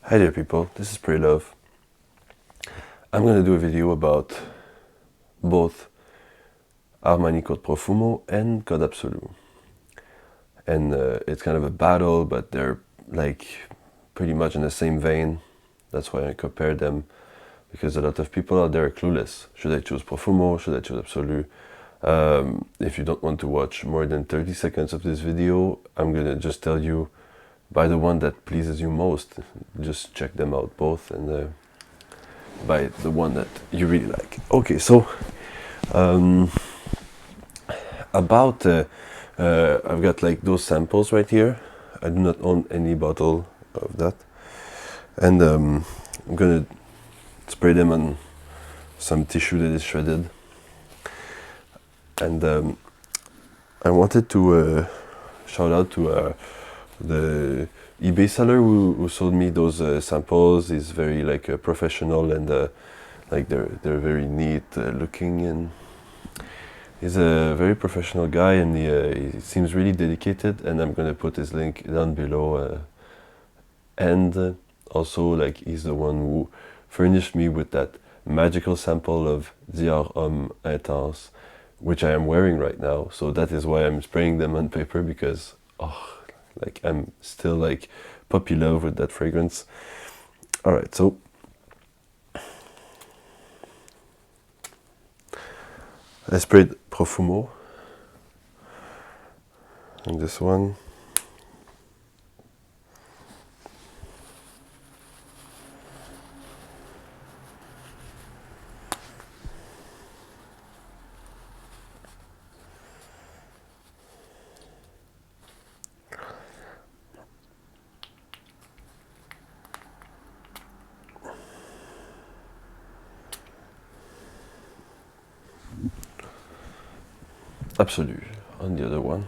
Hi there people, this is Pray Love. I'm gonna do a video about both Armani called Profumo and called Absolu. And it's kind of a battle, but they're like pretty much in the same vein. That's why I compare them, because a lot of people out there are clueless. Should I choose Profumo? Should I choose Absolu? If you don't want to watch more than 30 seconds of this video, I'm gonna just tell you, buy the one that pleases you most. Just check them out both and buy the one that you really like. Okay, so about I've got like those samples right here. I do not own any bottle of that, and I'm gonna spray them on some tissue that is shredded. And I wanted to shout out to the eBay seller who sold me those samples. He's very like professional, and like they're very neat looking, and he's a very professional guy, and he seems really dedicated. And I'm gonna put his link down below. And also, like, he's the one who furnished me with that magical sample of Dior Homme Intense, which I am wearing right now. So that is why I'm spraying them on paper, because like I'm still like puppy love with that fragrance. All right, so I sprayed Profumo and this one. Absolu on the other one.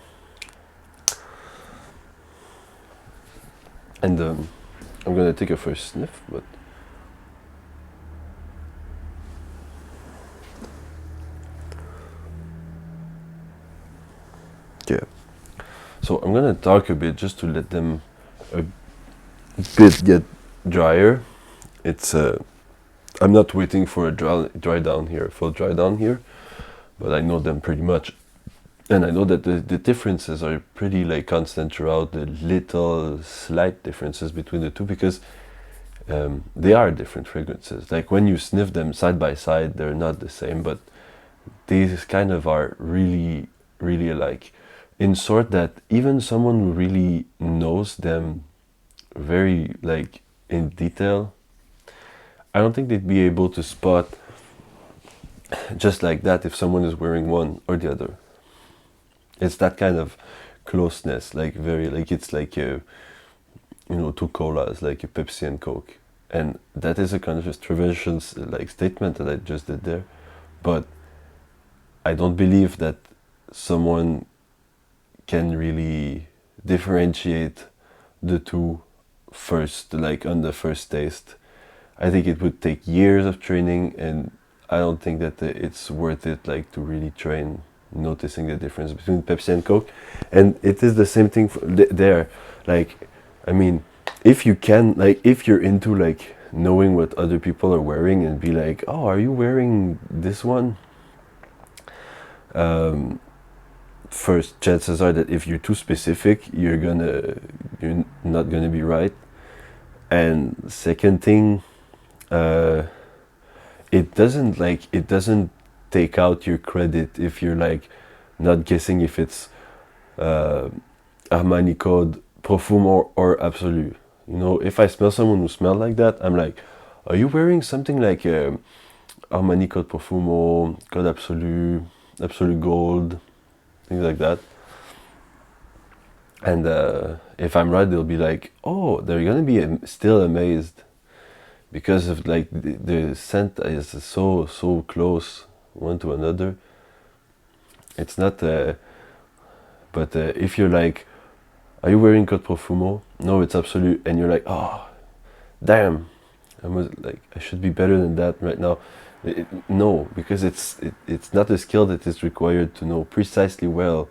And I'm gonna take a first sniff, but yeah. So I'm gonna talk a bit just to let them a bit get drier. It's I'm not waiting for a dry down here, full dry down here, but I know them pretty much. And I know that the differences are pretty like constant throughout, the little slight differences between the two, because they are different fragrances. Like when you sniff them side by side, they're not the same, but these kind of are really, really alike. In sort that even someone who really knows them very like in detail, I don't think they'd be able to spot just like that if someone is wearing one or the other. It's that kind of closeness, like very, like it's like two colas, like a Pepsi and Coke, and that is a controversial like statement that I just did there, but I don't believe that someone can really differentiate the two first, like on the first taste. I think it would take years of training, and I don't think that it's worth it, like, to really train noticing the difference between Pepsi and Coke. And it is the same thing there. Like, I mean, if you can, like, if you're into like knowing what other people are wearing and be like, oh, are you wearing this one? First, chances are that if you're too specific, you're not gonna be right. And second thing, it doesn't take out your credit if you're like not guessing if it's Armani code Profumo or Absolu. You know, if I smell someone who smells like that, I'm like, are you wearing something like Armani code Profumo, code Absolu, Absolu Gold, things like that? And if I'm right, they'll be like, oh, they're gonna be still amazed, because of like the scent is so close one to another. It's not but if you're like, are you wearing Code Profumo? No, it's Absolu. And you're like, oh damn, I should be better than that right now. No, because it's not a skill that is required to know precisely well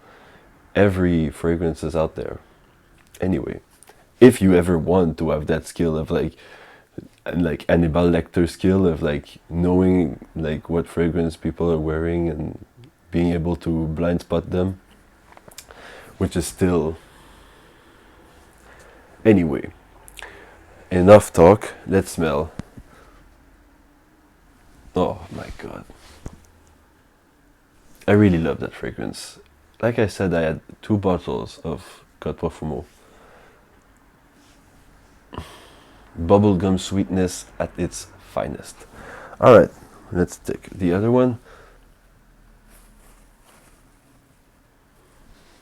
every fragrance is out there. Anyway, if you ever want to have that skill of like Hannibal Lecter skill of like knowing like what fragrance people are wearing and being able to blind spot them, which is still, anyway, enough talk, let's smell. Oh my god, I really love that fragrance. Like I said, I had 2 bottles of Code Profumo. Bubblegum sweetness at its finest. Alright, let's take the other one.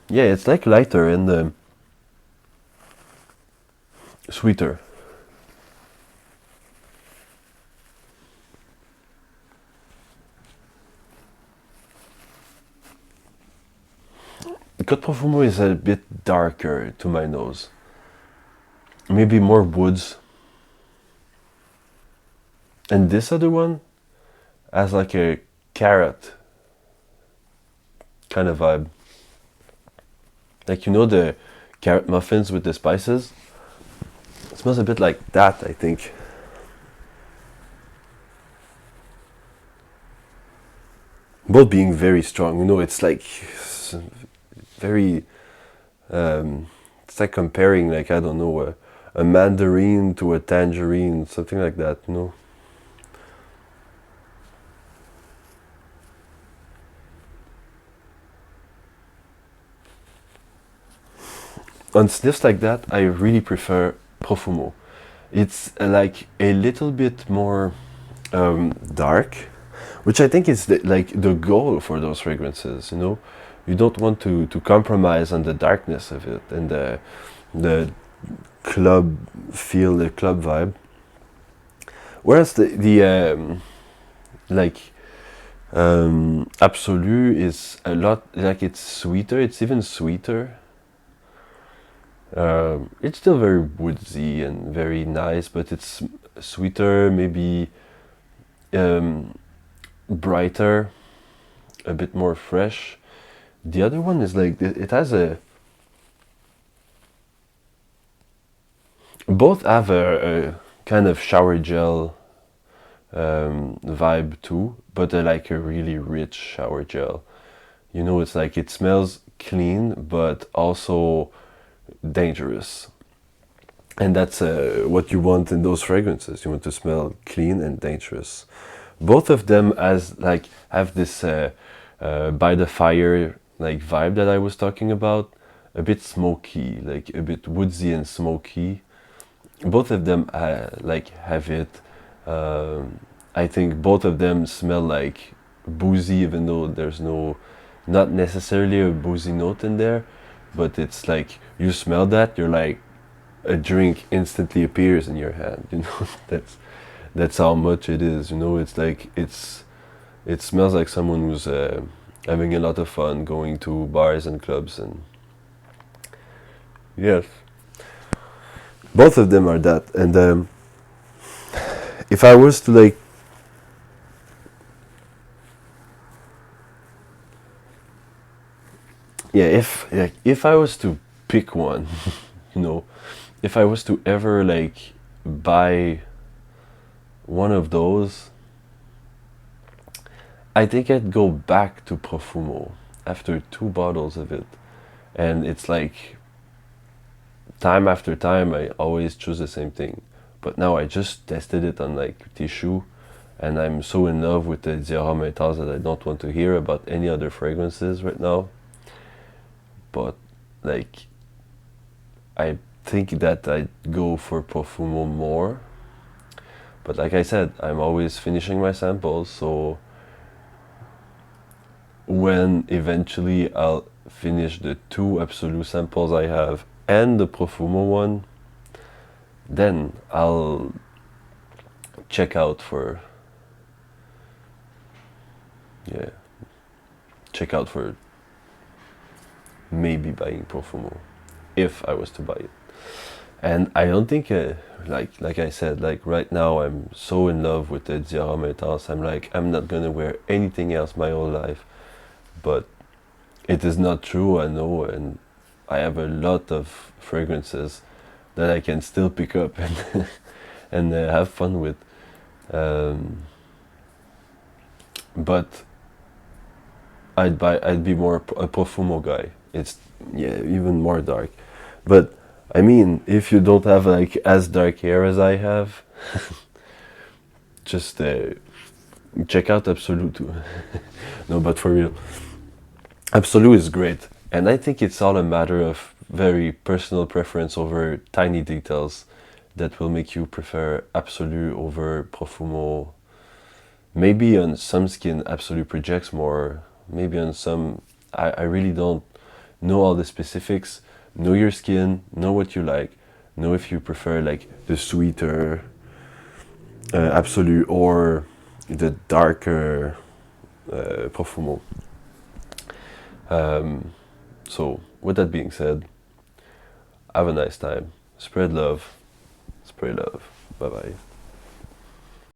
Yeah, it's like lighter and sweeter. Code Profumo is a bit darker to my nose. Maybe more woods. And this other one has like a carrot kind of vibe. Like, you know, the carrot muffins with the spices? It smells a bit like that, I think. Both being very strong, you know, it's like very, it's like comparing, like, I don't know, a mandarin to a tangerine, something like that, you know. On sniffs like that, I really prefer Profumo. It's like a little bit more dark, which I think is like the goal for those fragrances, you know. You don't want to compromise on the darkness of it and the club feel, the club vibe. Whereas the like Absolu is a lot, like, it's sweeter, it's even sweeter. It's still very woodsy and very nice, but it's sweeter, maybe brighter, a bit more fresh. The other one is like, it has a, both have a kind of shower gel vibe too, but like a really rich shower gel. You know, it's like it smells clean, but also dangerous. And that's what you want in those fragrances. You want to smell clean and dangerous. Both of them have this by the fire like vibe that I was talking about, a bit smoky, like a bit woodsy and smoky. Both of them like have it. I think both of them smell like boozy, even though there's not necessarily a boozy note in there, but it's like you smell that, you're like, a drink instantly appears in your hand. You know, that's how much it is. You know, it's like it smells like someone who's having a lot of fun going to bars and clubs, and yes, both of them are that. And if I was to like, yeah, if I was to pick one, you know, if I was to ever like buy one of those, I think I'd go back to Profumo after 2 bottles of it. And it's like, time after time, I always choose the same thing. But now I just tested it on like tissue, and I'm so in love with the Dior Metals that I don't want to hear about any other fragrances right now. But like, I think that I'd go for Profumo more. But like I said, I'm always finishing my samples, so when eventually I'll finish the 2 Absolu samples I have and the Profumo one, then I'll check out for, yeah, check out for maybe buying Profumo, if I was to buy it. And I don't think, like I said, like right now I'm so in love with the Dior Metals, I'm like, I'm not gonna wear anything else my whole life. But it is not true, I know, and I have a lot of fragrances that I can still pick up and and have fun with. Um, but I'd be more a Profumo guy. It's yeah even more dark. But I mean, if you don't have like as dark hair as I have, just check out Absolu too. No, but for real, Absolu is great, and I think it's all a matter of very personal preference over tiny details that will make you prefer Absolu over Profumo. Maybe on some skin, Absolu projects more. Maybe on some, I really don't know all the specifics. Know your skin, know what you like, know if you prefer like the sweeter Absolu or the darker Profumo. So, with that being said, have a nice time. Spread love. Spray love. Bye bye.